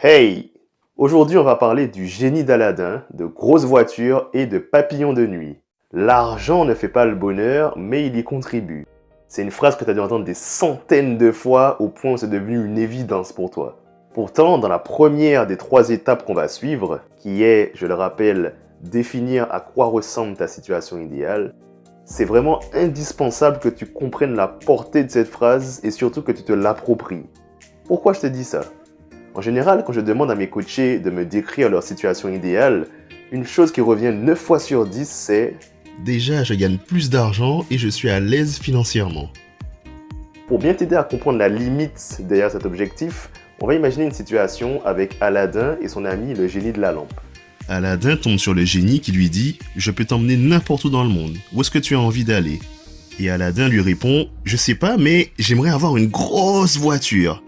Hey! Aujourd'hui, on va parler du génie d'Aladin, de grosses voitures et de papillons de nuit. L'argent ne fait pas le bonheur, mais il y contribue. C'est une phrase que tu as dû entendre des centaines de fois au point où c'est devenu une évidence pour toi. Pourtant, dans la première des 3 étapes qu'on va suivre, qui est, je le rappelle, définir à quoi ressemble ta situation idéale, c'est vraiment indispensable que tu comprennes la portée de cette phrase et surtout que tu te l'appropries. Pourquoi je te dis ça? En général, quand je demande à mes coachés de me décrire leur situation idéale, une chose qui revient 9 fois sur 10, c'est Déjà, je gagne plus d'argent et je suis à l'aise financièrement. pour bien t'aider à comprendre la limite derrière cet objectif, on va imaginer une situation avec Aladdin et son ami le génie de la lampe. Aladdin tombe sur le génie qui lui dit « Je peux t'emmener n'importe où dans le monde. Où est-ce que tu as envie d'aller ?» Et Aladdin lui répond « Je sais pas, mais j'aimerais avoir une grosse voiture.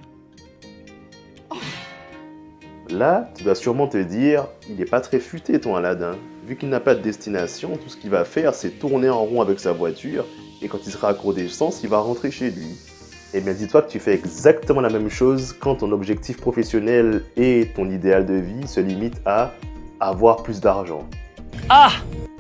Là, tu dois sûrement te dire, il n'est pas très futé ton Aladdin. Vu qu'il n'a pas de destination, tout ce qu'il va faire, c'est tourner en rond avec sa voiture, et quand il sera à court d'essence, il va rentrer chez lui. Eh bien, dis-toi que tu fais exactement la même chose quand ton objectif professionnel et ton idéal de vie se limitent à avoir plus d'argent. Ah!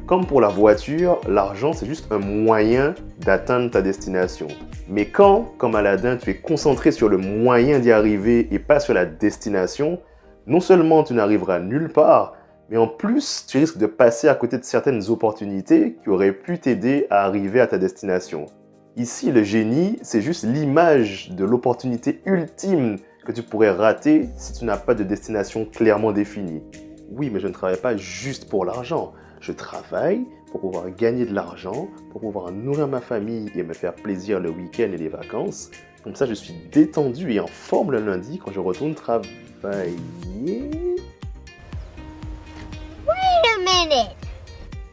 Comme pour la voiture, l'argent c'est juste un moyen d'atteindre ta destination. Mais quand, comme Aladdin, tu es concentré sur le moyen d'y arriver et pas sur la destination, non seulement tu n'arriveras nulle part, mais en plus tu risques de passer à côté de certaines opportunités qui auraient pu t'aider à arriver à ta destination. Ici, le génie, c'est juste l'image de l'opportunité ultime que tu pourrais rater si tu n'as pas de destination clairement définie. Oui, mais je ne travaille pas juste pour l'argent. Je travaille pour pouvoir gagner de l'argent, pour pouvoir nourrir ma famille et me faire plaisir le week-end et les vacances. Comme ça, je suis détendu et en forme le lundi quand je retourne travailler. Wait a minute!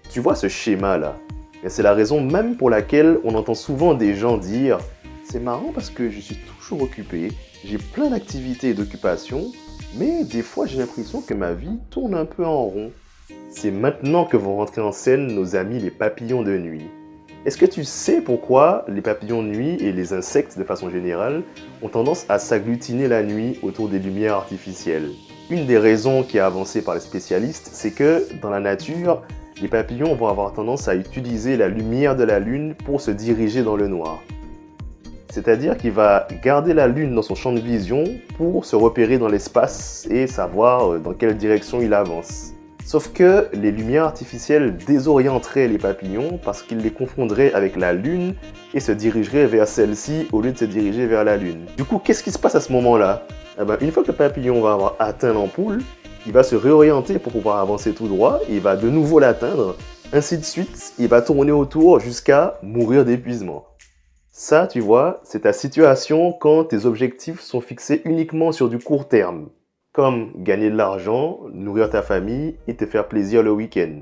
Tu vois ce schéma-là? Et c'est la raison même pour laquelle on entend souvent des gens dire « C'est marrant parce que je suis toujours occupé, j'ai plein d'activités et d'occupations, mais des fois j'ai l'impression que ma vie tourne un peu en rond. » C'est maintenant que vont rentrer en scène nos amis les papillons de nuit. Est-ce que tu sais pourquoi les papillons de nuit et les insectes de façon générale ont tendance à s'agglutiner la nuit autour des lumières artificielles? Une des raisons qui est avancée par les spécialistes, c'est que dans la nature, les papillons vont avoir tendance à utiliser la lumière de la lune pour se diriger dans le noir. C'est-à-dire qu'il va garder la lune dans son champ de vision pour se repérer dans l'espace et savoir dans quelle direction il avance. Sauf que les lumières artificielles désorienteraient les papillons parce qu'ils les confondraient avec la lune et se dirigeraient vers celle-ci au lieu de se diriger vers la lune. Du coup, qu'est-ce qui se passe à ce moment-là? Une fois que le papillon va avoir atteint l'ampoule, il va se réorienter pour pouvoir avancer tout droit, et il va de nouveau l'atteindre, ainsi de suite, il va tourner autour jusqu'à mourir d'épuisement. Ça, tu vois, c'est ta situation quand tes objectifs sont fixés uniquement sur du court terme, comme gagner de l'argent, nourrir ta famille et te faire plaisir le week-end.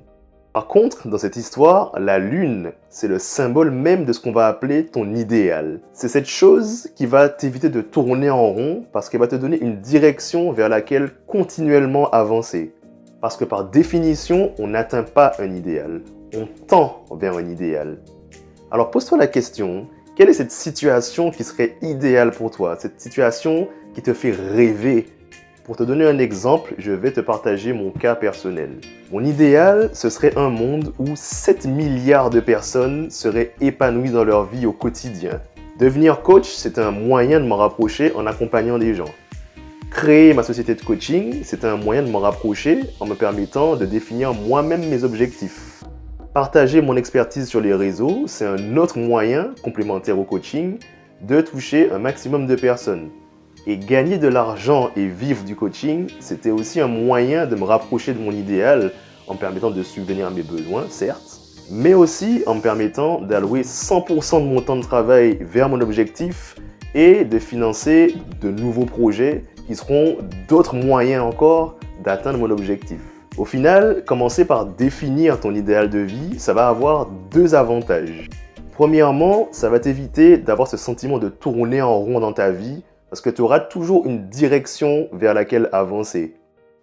Par contre, dans cette histoire, la lune, c'est le symbole même de ce qu'on va appeler ton idéal. C'est cette chose qui va t'éviter de tourner en rond parce qu'elle va te donner une direction vers laquelle continuellement avancer. Parce que par définition, on n'atteint pas un idéal, on tend vers un idéal. Alors pose-toi la question, quelle est cette situation qui serait idéale pour toi? Cette situation qui te fait rêver? Pour te donner un exemple, je vais te partager mon cas personnel. Mon idéal, ce serait un monde où 7 milliards de personnes seraient épanouies dans leur vie au quotidien. Devenir coach, c'est un moyen de m'en rapprocher en accompagnant des gens. Créer ma société de coaching, c'est un moyen de m'en rapprocher en me permettant de définir moi-même mes objectifs. Partager mon expertise sur les réseaux, c'est un autre moyen, complémentaire au coaching, de toucher un maximum de personnes. Et gagner de l'argent et vivre du coaching, c'était aussi un moyen de me rapprocher de mon idéal en me permettant de subvenir à mes besoins, certes, mais aussi en me permettant d'allouer 100% de mon temps de travail vers mon objectif et de financer de nouveaux projets qui seront d'autres moyens encore d'atteindre mon objectif. Au final, commencer par définir ton idéal de vie, ça va avoir 2 avantages. Premièrement, ça va t'éviter d'avoir ce sentiment de tourner en rond dans ta vie parce que tu auras toujours une direction vers laquelle avancer.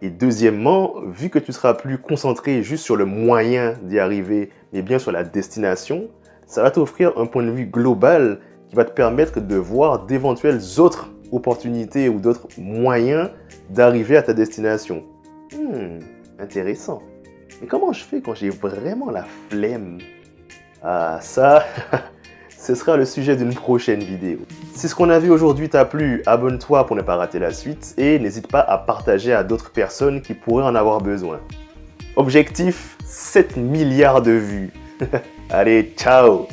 Et deuxièmement, vu que tu seras plus concentré juste sur le moyen d'y arriver, mais bien sur la destination, ça va t'offrir un point de vue global qui va te permettre de voir d'éventuelles autres opportunités ou d'autres moyens d'arriver à ta destination. Intéressant. Mais comment je fais quand j'ai vraiment la flemme? Ah, ça, ce sera le sujet d'une prochaine vidéo. Si ce qu'on a vu aujourd'hui t'a plu, abonne-toi pour ne pas rater la suite et n'hésite pas à partager à d'autres personnes qui pourraient en avoir besoin. Objectif, 7 milliards de vues. Allez, ciao!